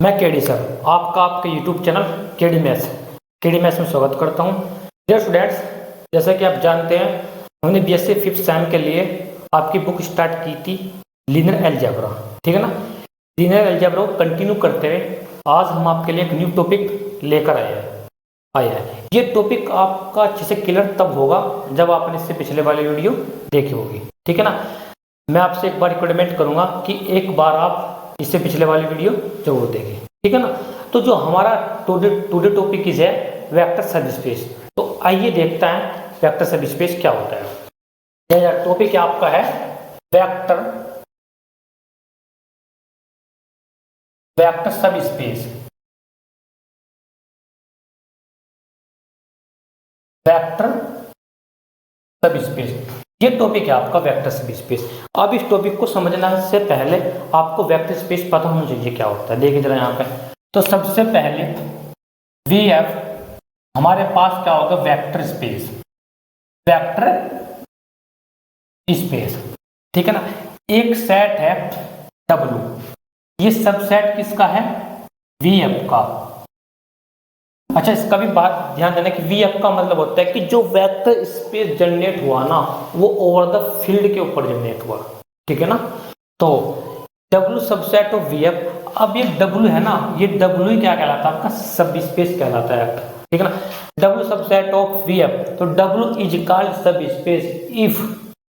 मैं KD sir आपका आपके यूट्यूब चैनल केडी मैथ्स में स्वागत करता हूं। डियर स्टूडेंट्स, जैसा कि आप जानते हैं हमने बीएससी फिफ्थ सेम के लिए आपकी बुक स्टार्ट की थी लीनियर अलजेब्रा, ठीक है ना। लीनियर अलजेब्रा को कंटिन्यू करते हुए आज हम आपके लिए एक न्यू टॉपिक लेकर आए हैं। ये टॉपिक आपका अच्छे से क्लियर तब होगा जब आपने इससे पिछले वाली वीडियो देखी होगी, ठीक है ना। मैं आपसे एक बार रिकमेंड करूंगा कि एक बार आप इससे पिछले वाली वीडियो जरूर देखें, ठीक है ना। तो जो हमारा टुडे टॉपिक है वेक्टर सब स्पेस। तो आइए देखता है वेक्टर सब स्पेस क्या होता है। यह टॉपिक आपका है वेक्टर सब स्पेस। वेक्टर सब स्पेस ये टॉपिक है आपका वेक्टर सब स्पेस। अब इस टॉपिक को समझने से पहले आपको वेक्टर स्पेस पता होना चाहिए क्या होता है। देखिए जरा यहाँ पे, तो सबसे पहले VF हमारे पास क्या होगा, वेक्टर स्पेस, ठीक है ना। एक सेट है W, ये सब सेट किसका है, VF का। अच्छा, इसका भी बात ध्यान देना कि VF का मतलब होता है कि जो वेक्टर स्पेस जनरेट हुआ ना वो ओवर द फील्ड के ऊपर जनरेट हुआ, ठीक है ना। तो W सबसेट ऑफ VF। अब ये W है ना, ये W ही क्या कहलाता है, आपका सब स्पेस कहलाता है, ठीक है ना। W सबसेट ऑफ VF, तो W इज कॉल्ड सब स्पेस इफ,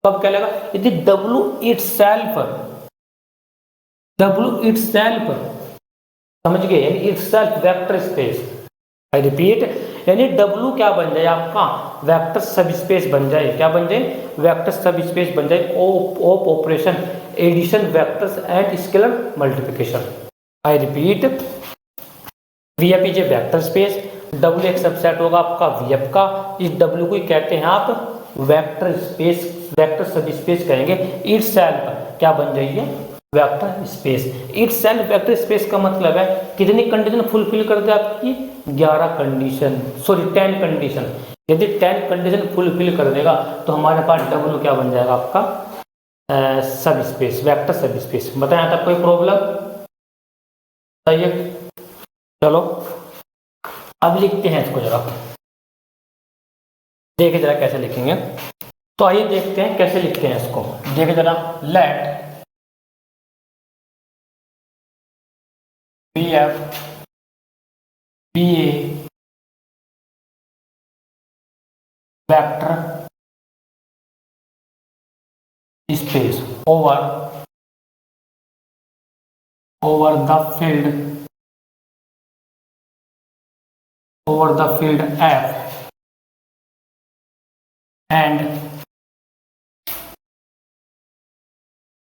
कब कहलाएगा, यदि W इटसेल्फ समझ गए, यानी itself vector space. I repeat, यानी W क्या बन जाए, आपका वेक्टर सब स्पेस बन जाए। क्या बन जाए, वेक्टर सब स्पेस बन जाए of operation addition vectors and scalar multiplication. I repeat, VF is a vector space, W एक सबसेट होगा आपका VF का। इस W को कहते हैं आप वेक्टर स्पेस, वेक्टर सब स्पेस कहेंगे। इटसेल्फ क्या बन जाइए, vector space. Itself vector space का मतलब है कितनी कंडीशन फुलफिल कर दे, आपकी 10 कंडीशन। यदि 10 कंडीशन फुलफिल कर देगा तो हमारे पास W क्या बन जाएगा, आपका सब स्पेस, वेक्टर सब स्पेस। बताएं तब कोई प्रॉब्लम बताइए। चलो अब लिखते हैं इसको जरा, देखिए जरा कैसे लिखेंगे। तो आइए देखते हैं कैसे लिखते हैं इसको। देखिए जरा, late VF be a vector space over the field F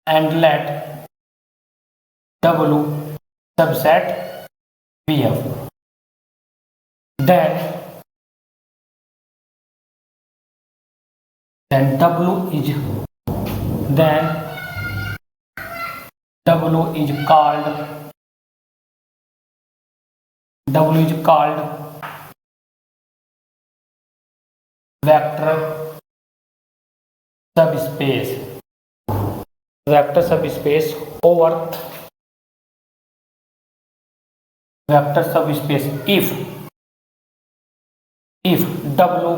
and let W subset VF. Then W is called vector subspace over vector subspace if W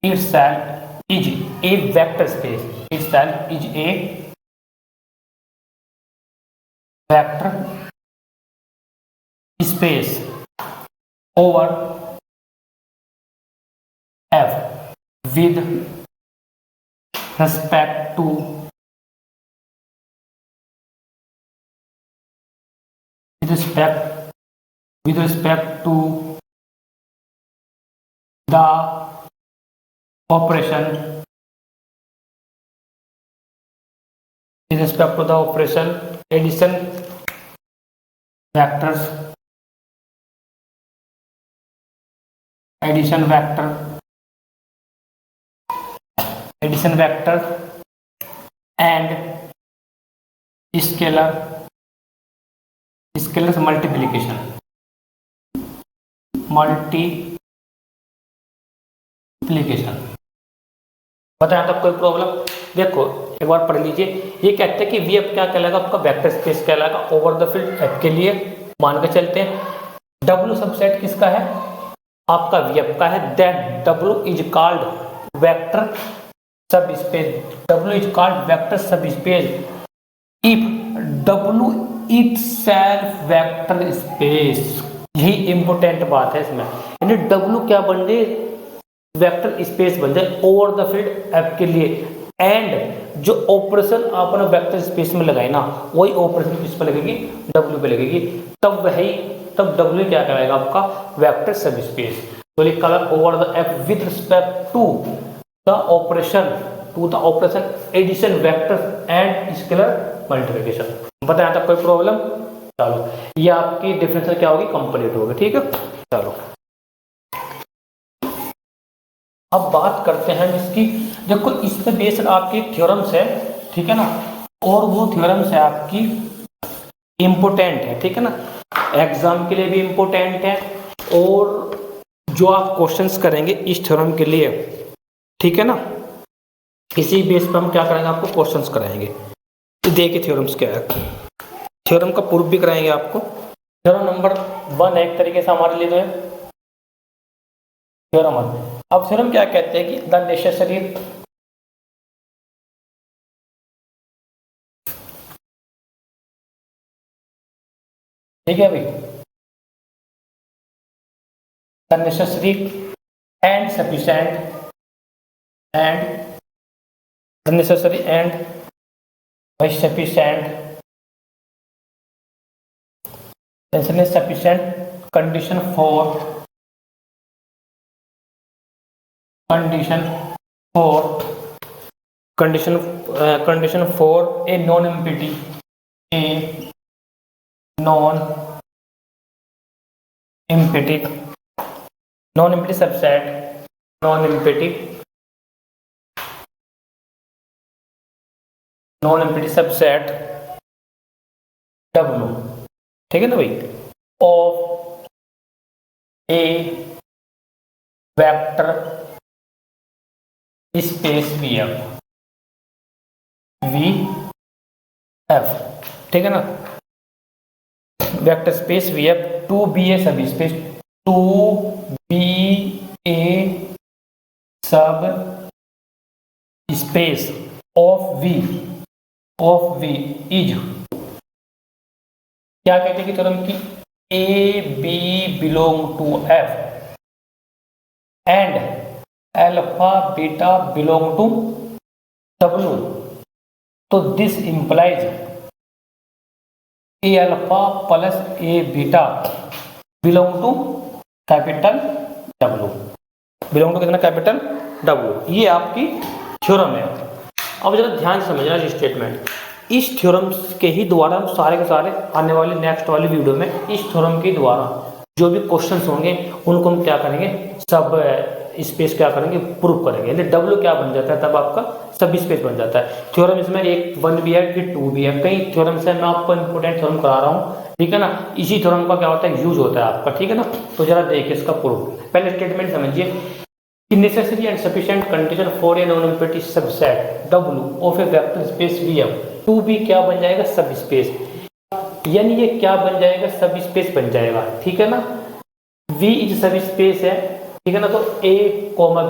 itself is a vector space, itself is a vector space over F with respect to the operation addition vectors and scalar multiplication। बताएं तब कोई problem. देखो एक बार पढ़ लीजिए। ये कहते हैं कि वी एफ क्या कहलाएगा, आपका वेक्टर स्पेस कहलाएगा ओवर द फील्ड एफ के लिए। मान के चलते हैं डब्ल्यू सबसेट किसका है, आपका वी एफ का है। Then W is called vector subspace, W is called vector subspace if W itself vector space. यही इंपॉर्टेंट बात है इसमें, यानी डब्ल्यू क्या बन जाए, वेक्टर स्पेस बन जाए ओवर द फील्ड एफ के लिए। एंड जो ऑपरेशन आपने वेक्टर स्पेस में लगाई ना, वही ऑपरेशन किस पर लगेगी, डब्ल्यू पे लगेगी। तब डब्ल्यू क्या कहलाएगा, आपका वेक्टर सब स्पेस। तो लिखा है over the F with respect to the operation addition vector and scalar multiplication. बताया था कोई प्रॉब्लम? चलो ये आपकी डिफरेंशियल क्या होगी, कंप्लीट होगी। ठीक है, चलो अब बात करते हैं इसकी। देखो इस पे बेस्ड आपकी थ्योरम्स है, ठीक है ना, और वो थ्योरम्स है आपकी इम्पोर्टेंट है, ठीक है ना, एग्जाम के लिए भी इम्पोर्टेंट है और जो आप क्वेश्चंस करेंगे इस थ्योरम के लिए, ठीक है ना, इसी बेस पर हम क्या करेंगे, आपको क्वेश्चंस कराएंगे। तो देखिए थ्योरम्स क्या है, थ्योरम का प्रूफ भी कराएंगे आपको। थ्योरम नंबर 1 एक तरीके से हमारे लिए जो है थ्योरम 1। अब थ्योरम क्या कहते हैं कि द नेसेसरी ठीक है भाई, the necessary and sufficient and the necessary and sufficient condition for a non-empty subset W, ठीक है ना भाई, of a vector space V F, ठीक है ना, vector space V F to be a subspace, to be a subspace of we is क्या कहते हैं कि थ्योरम की a b belong to F and alpha beta belong to W. तो this implies A alpha plus A beta belong to capital W, belong to कितना, capital W. ये आपकी theorem है। अब जरा ध्यान से समझना इस स्टेटमेंट, इस थ्योरम के ही द्वारा हम सारे के सारे आने वाले नेक्स्ट वाली वीडियो में इस थ्योरम के द्वारा जो भी क्वेश्चंस होंगे उनको हम क्या करेंगे, सब स्पेस क्या करेंगे, प्रूफ करेंगे। यानी डब्ल्यू क्या बन जाता है, तब आपका सब स्पेस बन जाता है। थ्योरम इसमें एक 1 भी है, फिर 2 भी है, कई थ्योरम से मैं आपको इंपोर्टेंट थ्योरम करा रहा हूँ, ठीक है ना। इसी थ्योरम का क्या होता है, यूज होता है आपका, ठीक है ना। तो जरा देखिए इसका प्रूफ। पहले स्टेटमेंट समझिए, necessary and sufficient condition for a non-empty subset W of a vector space VM, 2B क्या बन जाएगा, सब स्पेस, यानी ये क्या बन जाएगा, सब स्पेस बन जाएगा, ठीक है ना। V इज सब स्पेस है, ठीक है ना। तो A,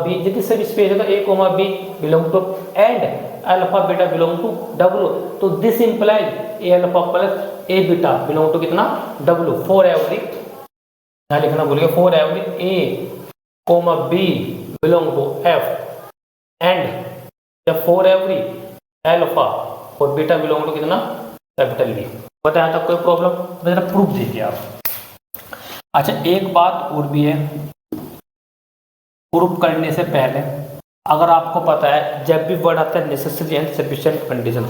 B यदि सब स्पेस है तो A, B belong to and alpha beta belong to W। तो this implies A alpha plus A beta belong to कितना, W। फॉर एवरी, यहाँ लिखना बोलिए, for every A, B belong to F and for every alpha और beta belong to कितना, capital B। बताया था कोई प्रॉब्लम? जरा प्रूफ देखिए आप। अच्छा एक बात और भी है, प्रूफ करने से पहले अगर आपको पता है जब भी वर्ड आता है नेसेसरी एंड सफिशिएंट कंडीशन,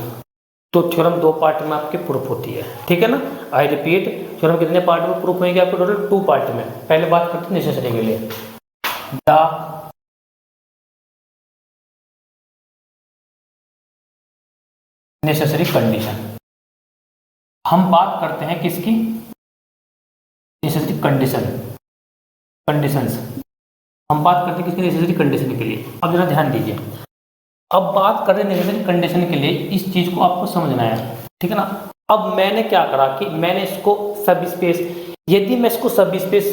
तो थ्योरम 2 पार्ट में आपकी प्रूफ होती है, ठीक है ना। आई रिपीट, थ्योरम कितने पार्ट में प्रूफ होंगे आपको, टोटल 2 पार्ट में। पहले बात करते हैं नेसेसरी के लिए, द नेसेसरी कंडीशन। हम बात करते हैं किसकी, नेसेसरी कंडीशंस। हम बात करते हैं किसकी, नेसेसरी कंडीशन के लिए। अब जरा ध्यान दीजिए, अब बात करें नेसेसरी कंडीशन के लिए, इस चीज को आपको समझना है, ठीक है ना। अब मैंने क्या करा कि मैंने इसको सब स्पेस, यदि मैं इसको सब स्पेस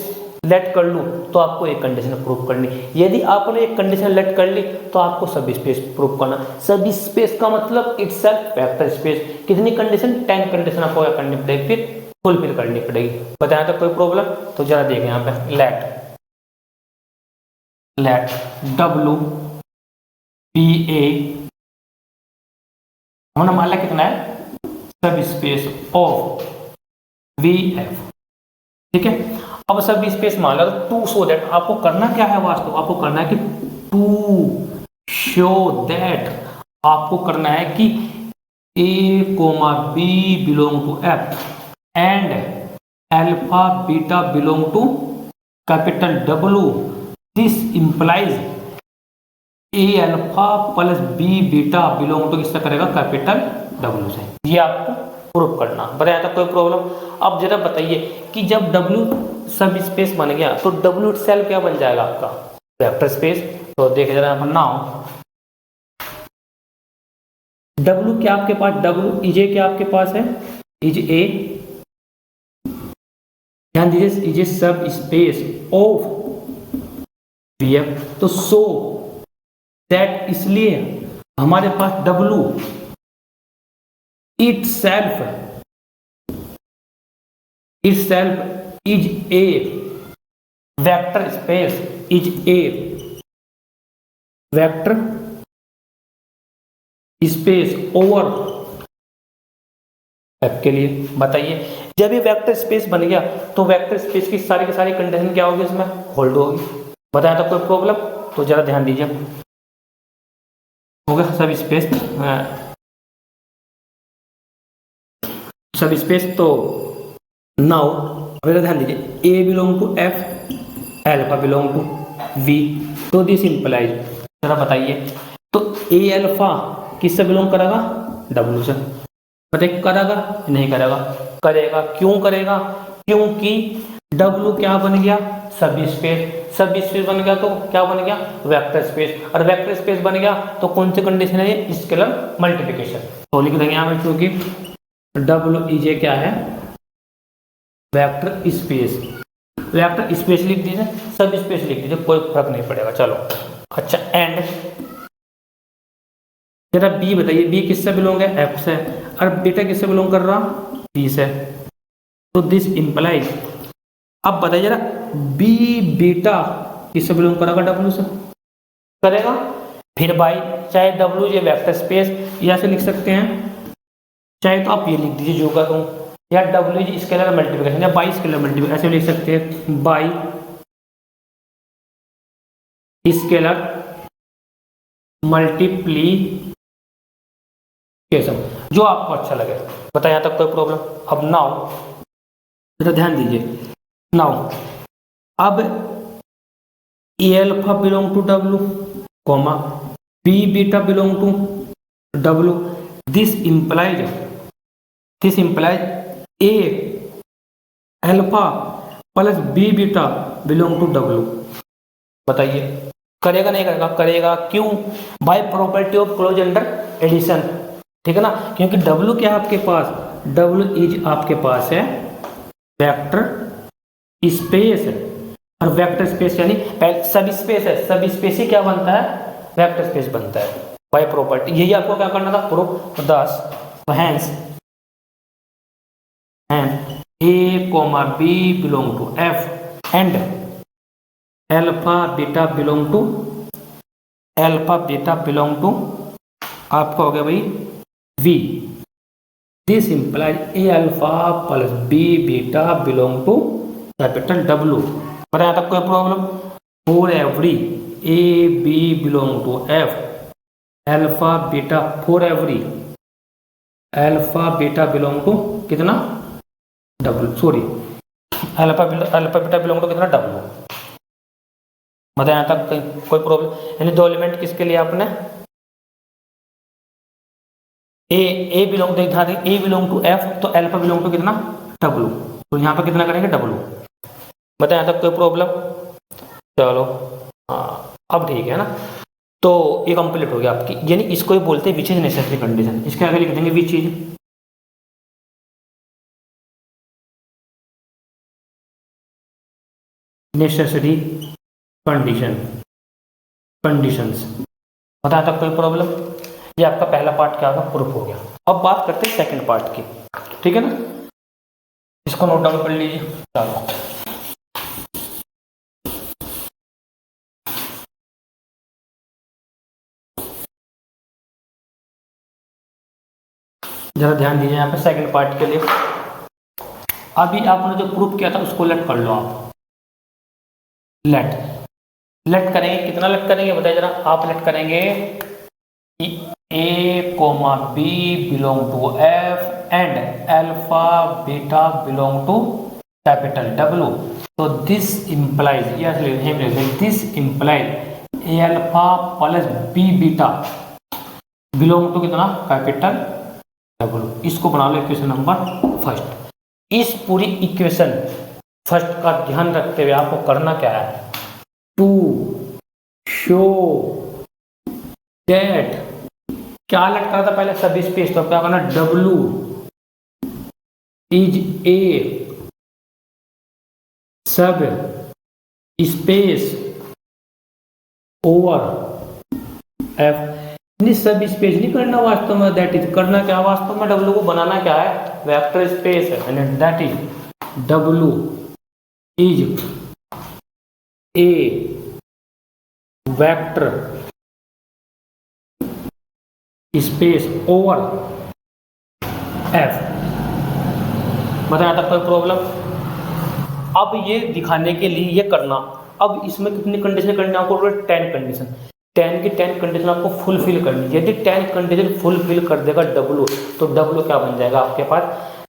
लेट कर लूँ तो आपको एक कंडीशन प्रूव करनी, यदि आपने एक कंडीशन लेट कर ली तो आपको सब स्पेस प्रूव करना। सब स्पेस का मतलब इटसेल्फ वेक्टर स्पेस। कितनी कंडीशन, 10 कंडीशन आपको क्या करनी पड़ेगी, फिर फुलफिल करनी पड़ेगी। बताया तो कोई प्रॉब्लम, तो जरा देखें यहाँ पे, लेट W P A हमने मान लिया कितना है, सब स्पेस ऑफ वी एफ, ठीक है। अब सब स्पेस मान लो टू शो दैट, आपको करना क्या है, वास्तव आपको करना है कि टू शो दैट, आपको करना है कि A, B belong to F and alpha beta belong to capital W, this implies A alpha plus B beta belong to किससे करेगा, कैपिटल W से। ये आपको प्रूव करना, बताया था कोई प्रॉब्लम। अब जरा बताइए कि जब W सब स्पेस बन गया तो W इटसेल्फ क्या बन जाएगा, आपका वेक्टर स्पेस। तो देखिए जरा नाउ W क्या आपके पास, W इज ए क्या आपके पास है, इज ए, ध्यान दीजिए, is a subspace of VF। तो सो दैट, इसलिए हमारे पास W itself is a vector space, is a vector space over F के लिए। बताइए जब ये वेक्टर स्पेस बन गया तो वेक्टर स्पेस की सारी कंडीशन क्या होगी, इसमें होल्ड होगी। बताया था कोई प्रॉब्लम, तो जरा ध्यान दीजिए, हो गया सब स्पेस। तो नाउ अगर ध्यान दीजिए, A belong to F, alpha belong to V, तो दिस इंप्लाइज, जरा बताइए, तो ए अल्फा किससे बिलोंग करेगा, W से। बताइए करेगा नहीं करेगा, करेगा। क्यों करेगा, क्योंकि W क्या बन गया, सब स्पेस बन गया तो क्या बन गया, वेक्टर स्पेस, और वेक्टर स्पेस बन गया तो कौन सी कंडीशन है ये, स्केलर मल्टीप्लिकेशन। तो लिख देंगे यहाँ पे, क्योंकि W इज ए क्या है, वेक्टर स्पेस लिख दीजिए, सब स्पेस लिख दीजिए, कोई फर्क नहीं पड़ेगा। चलो अच्छा, एंड जरा B बताइए, B किससे बिलोंग है, F से, और बेटा किससे बिलोंग कर रहा, B से। तो दिस इंप्लाइज, अब बताइए जरा B बीटा किससे बिलोंग करेगा, W से करेगा। फिर बाई, चाहे W ये वेक्टर स्पेस या से लिख सकते हैं, चाहे तो आप ये लिख दीजिए जो का कहूँ, या W स्केलर मल्टीप्लिकेशन या बाई स्केलर मल्टीप्लिकेशन ऐसे लिख सकते हैं, बाई स्केलर मल्टीप्लिकेशन, जो आपको अच्छा लगे। बताया तक कोई प्रॉब्लम। अब नाउ जरा ध्यान दीजिए, नाउ अब A alpha belong to W, comma B beta belong to W, this implies A alpha plus B beta belong to W। बताइए करेगा नहीं करेगा, करेगा। क्यों, by property of close under addition, ठीक है ना, क्योंकि W क्या है आपके पास, W इज आपके पास है वेक्टर स्पेस, और वेक्टर स्पेस यानी सब स्पेस है, सब स्पेस ही क्या बनता है, वेक्टर स्पेस बनता है बाय प्रॉपर्टी। यही आपको क्या करना था, proof. 10 hence A, B belong to F and alpha beta belong to आपका हो गया भाई V, this implies A alpha plus B beta belong to capital W। बताया तब कोई problem, for every A B belong to F alpha beta, for every alpha beta belong to कितना, W, sorry alpha beta belong to कितना, W। बताया यहाँ तक कोई problem, यानी दो एलिमेंट किसके लिए आपने, ए बिलोंग टू F, तो अल्फा बिलोंग टू कितना, W, तो यहाँ पर कितना करेंगे, W। बताया यहाँ तक कोई प्रॉब्लम। चलो हाँ अब ठीक है ना। तो ये कंप्लीट हो गया आपकी, यानी इसको ही बोलते हैं विच इज नेसेसरी कंडीशन। इसके आगे लिख देंगे which is necessary condition, conditions. बताया था कोई प्रॉब्लम? ये आपका पहला पार्ट क्या होगा, प्रूफ हो गया। अब बात करते हैं सेकंड पार्ट की, ठीक है ना, इसको नोट डाउन कर लीजिए। चलो जरा ध्यान दीजिए यहाँ पे सेकंड पार्ट के लिए। अभी आपने जो प्रूफ किया था उसको लेट कर लो आप। लेट लेट करेंगे, कितना लेट करेंगे बताइए जरा। आप लेट करेंगे कि A comma B belong to F and alpha beta belong to capital W. तो this implies, this implies A alpha plus B beta belong to कितना, कैपिटल डब्ल्यू। इसको बना लो इक्वेशन नंबर फर्स्ट। इस पूरी इक्वेशन फर्स्ट का ध्यान रखते हुए आपको करना क्या है, टू शो दैट, क्या लट करा था पहले सब स्पेस, तो क्या करना, डब्ल्यू इज ए सब स्पेस ओवर एफ। सब स्पेस नहीं करना वास्तव में, दैट इज करना क्या वास्तव में, डब्ल्यू को बनाना क्या है, वेक्टर स्पेस है, and that is W is a vector space over F. बताया था कोई प्रॉब्लम? अब ये दिखाने के लिए ये करना, अब इसमें कितनी कंडीशन करनी है आपको, 10 कंडीशन। 10 की 10 कंडीशन आपको फुलफिल करनी है। यदि 10 कंडीशन फुलफिल कर देगा डब्ल्यू, तो डब्ल्यू क्या बन जाएगा आपके पास,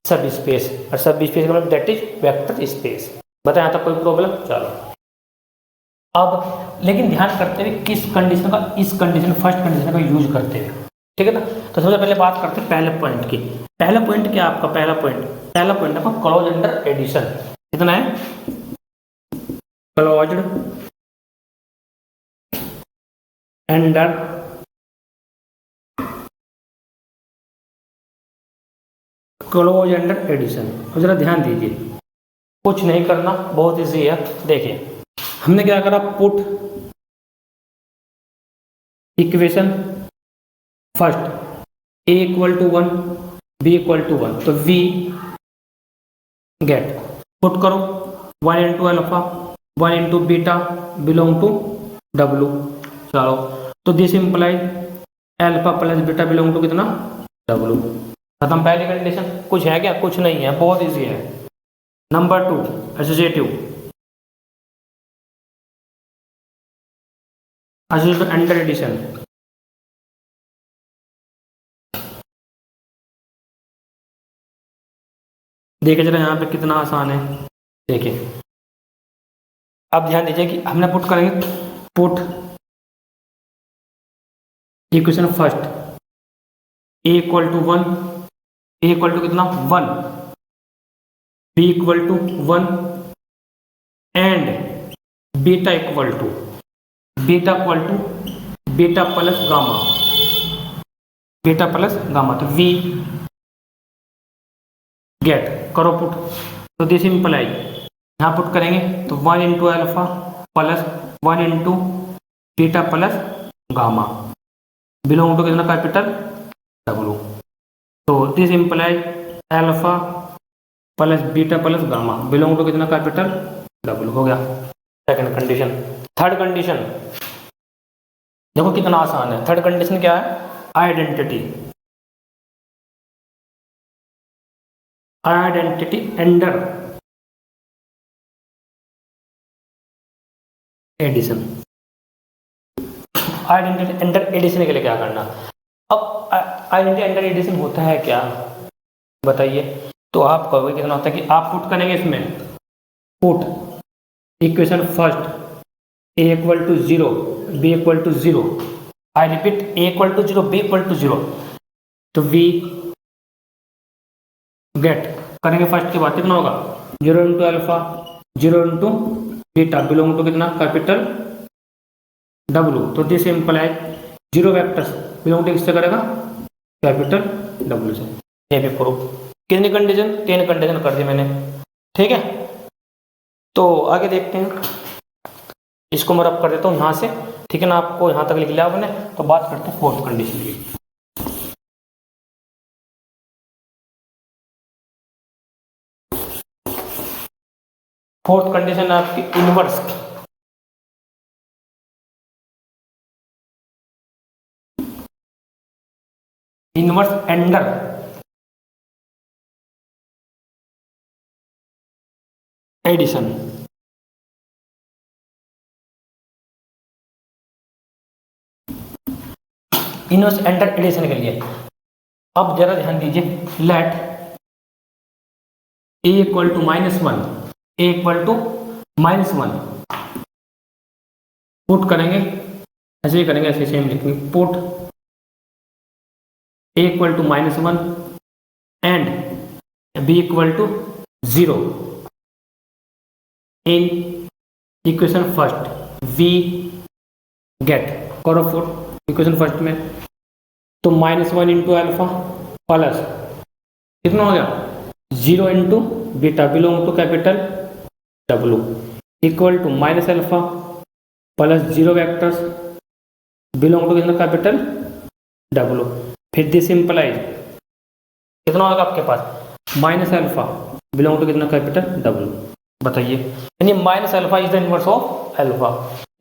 सब स्पेस। और सब स्पेस का मतलब दैट इज वेक्टर स्पेस। बताया था कोई प्रॉब्लम? चलो अब लेकिन ध्यान करते हुए किस कंडीशन का, इस कंडीशन फर्स्ट कंडीशन का यूज करते हुए, ठीक है ना। तो सबसे पहले बात करते हैं पहले पॉइंट की। पहला पॉइंट क्या आपका, पहला पॉइंट आपका क्लोज अंडर एडिशन। कितना है, closed under close under addition. तो जरा ध्यान दीजिए, कुछ नहीं करना, बहुत इजी है। देखिए हमने क्या करा, put equation first A equal to 1 B equal to 1, तो वी गेट, पुट करो 1 into alpha 1 into beta belong to W. चलो तो this imply alpha plus beta belong to कितना, डब्ल्यू। खत्म पहली कंडीशन। कुछ है क्या, कुछ नहीं है, बहुत इजी है। Number 2 associative under addition. देखिए जरा यहाँ पे कितना आसान है। देखिए अब ध्यान दीजिए कि हमने पुट करेंगे, put equation first A equal to 1, A equal to कितना 1, B equal to 1 and beta equal to beta plus gamma, beta plus gamma. तो वी गेट, करो पुट, तो दिस इंप्लाई, यहाँ पुट करेंगे तो 1 into alpha plus 1 into beta plus gamma belong to कितना, capital W. तो this imply alpha plus beta plus gamma belong to कितना, capital W. हो गया सेकंड कंडीशन। थर्ड कंडीशन देखो कितना आसान है। थर्ड कंडीशन क्या है, identity under addition. Identity under addition के लिए क्या करना, अब आइडेंटिटी अंडर एडिशन होता है क्या बताइए। तो आप कहोगे कितना होता है कि आप पुट करेंगे इसमें, put equation first A equal to 0 B equal to 0। I repeat, A equal to 0 B equal to 0। तो वी गेट करेंगे फर्स्ट के बाद कितना होगा, 0 into alpha 0 into beta belong to कितना, कैपिटल डब्ल्यू। तो this imply zero vectors belong to किससे करेगा, कैपिटल डब्ल्यू से। ये भी प्रूफ। कितनी कंडीशन, 3 कंडीशन कर दी मैंने, ठीक है। तो आगे देखते हैं, इसको मैं रब कर देता हूँ यहाँ से, ठीक है ना, आपको यहाँ तक लिख लिया आपने। तो बात करते हैं फोर्थ कंडीशन की। फोर्थ कंडीशन है आपकी inverse. Inverse under addition. Inverse under addition के लिए अब जरा ध्यान दीजिए, let a equal to -1, A equal to -1 put करेंगे, ऐसे ही करेंगे, ऐसे सेम लिखेंगे, put a equal to -1 and b equal to 0 in equation first, we get, करो पुट इक्वेशन फर्स्ट में। तो -1 इंटू अल्फा प्लस कितना हो गया 0 into beta belong to capital W equal to minus alpha plus 0 vectors belong to कितना capital W. फिर this implies कितना होगा आपके पास माइनस अल्फा बिलोंग टू कितना कैपिटल डब्लू। बताइए, यानी minus alpha is the inverse of alpha.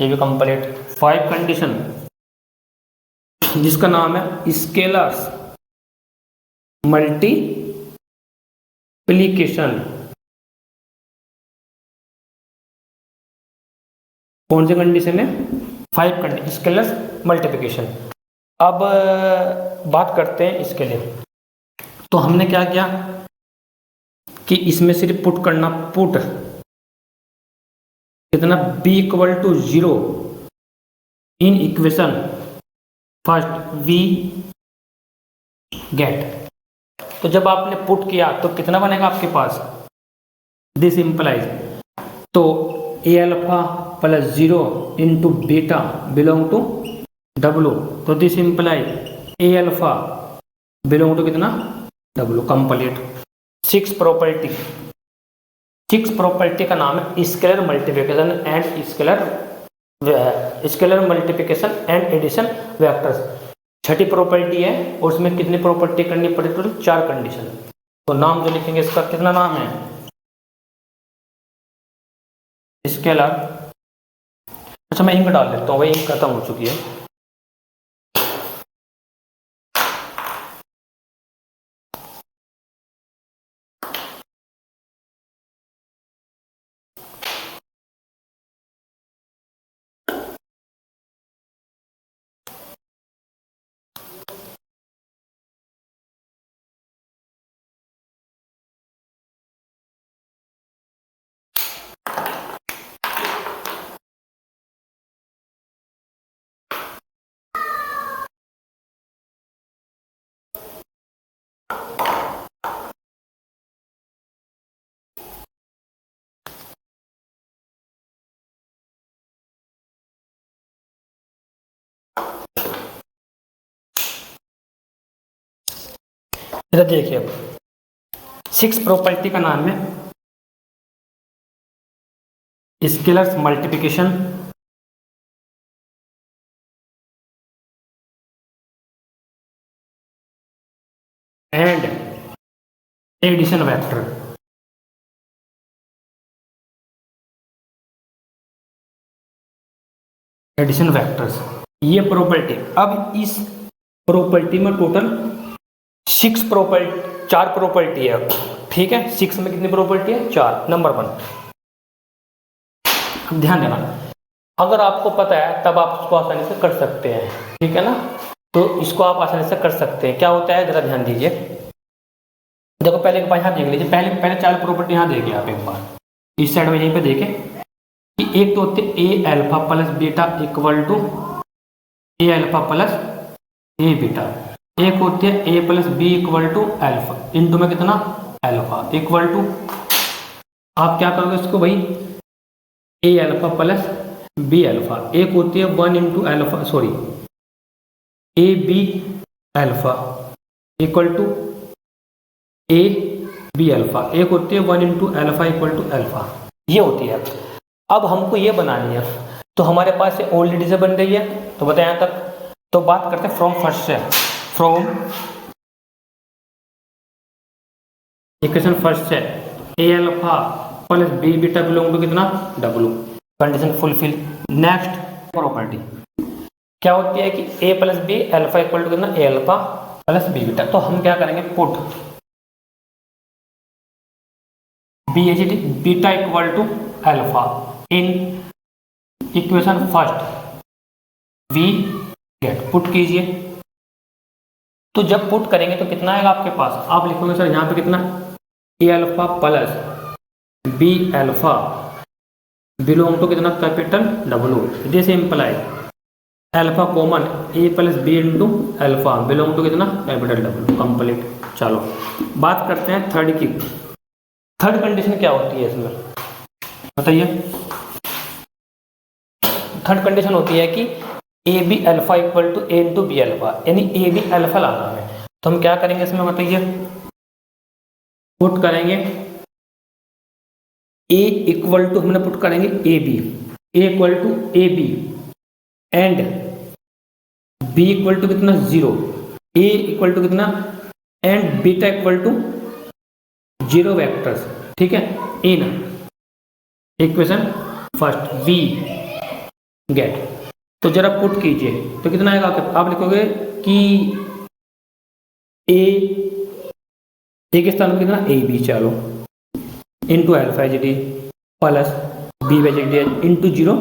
ये भी कंप्लीट 5 कंडीशन जिसका नाम है स्केलर्स मल्टीप्लिकेशन। कौन सी कंडीशन है, 5 कंडीशन स्केलर्स मल्टीप्लिकेशन। अब बात करते हैं इसके लिए। तो हमने क्या किया कि इसमें सिर्फ पुट करना, पुट कितना b equal to 0 in equation first we get. तो जब आपने पुट किया तो कितना बनेगा आपके पास, दिस इंप्लाइज, तो A alpha plus 0 into beta belong to W, तो this implies A alpha belong to कितना डब्लू। कंप्लीट। 6 प्रॉपर्टी, 6 प्रॉपर्टी का नाम है scalar multiplication and scalar multiplication and addition vectors. छठी प्रॉपर्टी है और उसमें कितनी प्रॉपर्टी करनी पड़ेगी, टोटल 4 कंडीशन। तो नाम जो लिखेंगे इसका कितना नाम है, स्केलर। अच्छा मैं इंक डाल देता हूँ, वही इंक खत्म हो चुकी है। इधर देखिए, अब 6 प्रॉपर्टी का नाम है scalars multiplication and addition vector. Addition vectors ये प्रॉपर्टी। अब इस प्रॉपर्टी में टोटल 4 प्रॉपर्टी है, ठीक है। 6 में कितनी प्रॉपर्टी है, 4। नंबर 1, ध्यान देना, अगर आपको पता है तब आप इसको आसानी से कर सकते हैं, ठीक है ना। तो इसको आप आसानी से कर सकते हैं। क्या होता है जरा ध्यान दीजिए, देखो पहले एक बार यहाँ देख लीजिए, पहले 4 प्रॉपर्टी यहाँ देखिए आप एक बार, इस साइड में यहीं पे देखें कि एक तो होते A alpha plus beta equal to A alpha plus A beta, एक होती है A plus B equal to alpha, into में कितना अल्फा इक्वल टू, आप क्या करोगे इसको भाई a alpha plus B alpha, एक होती है 1 into alpha, sorry a b alpha equal to a b alpha, एक होती है 1 into alpha equal to alpha, ये होती है। अब हमको ये बनानी है, तो हमारे पास ये ऑलरेडी से बन रही है, तो बताएं यहाँ तक। तो बात करते हैं फ्रॉम फर्स्ट से, फ्रॉम इक्वेशन फर्स्ट से A alpha plus B beta belong to कितना W, condition fulfil. Next property क्या होती है कि A plus B alpha equal to कितना A alpha plus B beta. तो हम क्या करेंगे, put B H D beta equal to alpha in equation first we get, put कीजिए। तो जब पुट करेंगे तो कितना आएगा आपके पास, आप लिखोगे सर यहाँ पे कितना A alpha plus B alpha belong to कितना capital W, this imply alpha common A plus B into alpha belong to कितना कैपिटल डब्लू, कंप्लीट। चलो बात करते हैं थर्ड की। थर्ड कंडीशन क्या होती है इसमें बताइए। थर्ड कंडीशन होती है कि a b alpha equal to a into b alpha, यानी ए बी अल्फा लाना है। तो हम क्या करेंगे इसमें बताइए, पुट करेंगे ए इक्वल टू, हमने पुट करेंगे a b, a equal to a b and b equal to कितना 0, ए इक्वल टू कितना and beta equal to 0 vectors, ठीक है, in equation first we get. तो जरा पुट कीजिए तो कितना आएगा, आप लिखोगे कि ए के स्थान पर कितना ए बी, चलो into alpha h d plus b H d into 0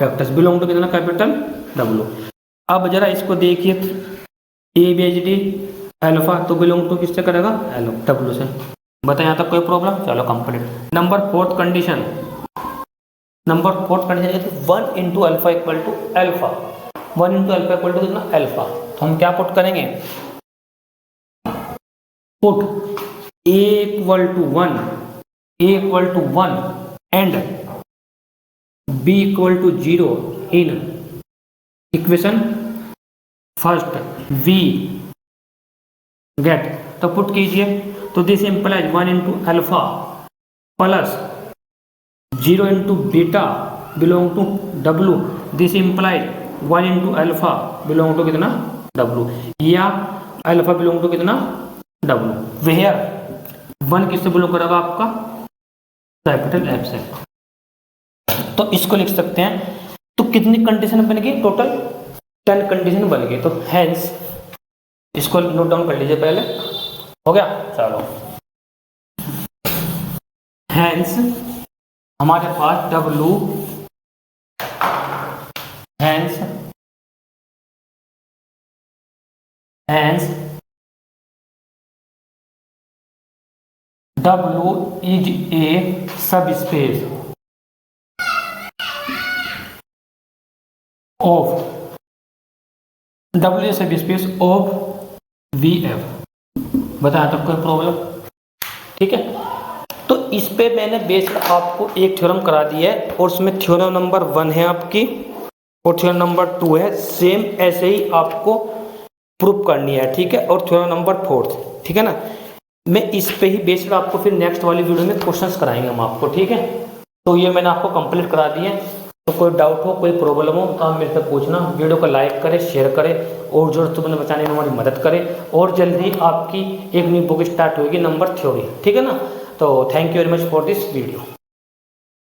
vectors belong to कितना कैपिटल डब्लू। अब जरा इसको देखिए, a b H d alpha तो बिलोंग टू किससे करेगा डब्लू से। बताएं यहाँ तक कोई प्रॉब्लम, चलो complete. Number fourth condition, number fourth condition 1 into alpha equal to alpha, 1 into alpha equal to कितना अल्फा। तो हम क्या पुट करेंगे, put a equal to 1, A equal to 1 and b equal to 0 in equation first we get. तो put कीजिए, तो this implies 1 into alpha plus 0 into beta belong to W, this implies 1 into alpha belong to कितना W, या alpha belong to कितना W, where 1 किससे belong करेगा आपका capital F से। तो इसको लिख सकते हैं। तो कितनी कंडीशन बन गई, टोटल 10 कंडीशन बन गई। तो हैंस इसको नोट डाउन कर लीजिए पहले, हो गया। चलो हैंस हमारे पास W, hence W is a subspace of, W subspace of V F. बताया तब कोई प्रॉब्लम, ठीक है। तो इस पे मैंने बेस्ड आपको एक थ्योरम करा दिया है, और उसमें थ्योरम नंबर 1 है आपकी और थ्योरम नंबर 2 है, सेम ऐसे ही आपको प्रूफ करनी है, ठीक है। और थ्योरम नंबर 4, ठीक है ना। मैं इस पे ही बेस्ड आपको फिर नेक्स्ट वाली वीडियो में क्वेश्चंस कराएंगे हम आपको, ठीक है। तो ये मैंने आपको कंप्लीट करा दिए। तो कोई डाउट हो, कोई प्रॉब्लम हो तो आप मेरे से पूछना। वीडियो को लाइक करें, शेयर करें और ज़रूरतमंद बचाने में हमारी मदद करें। और जल्दी आपकी एक न्यू बुक स्टार्ट होगी, नंबर थ्योरी, ठीक है ना। तो thank you very much for this video.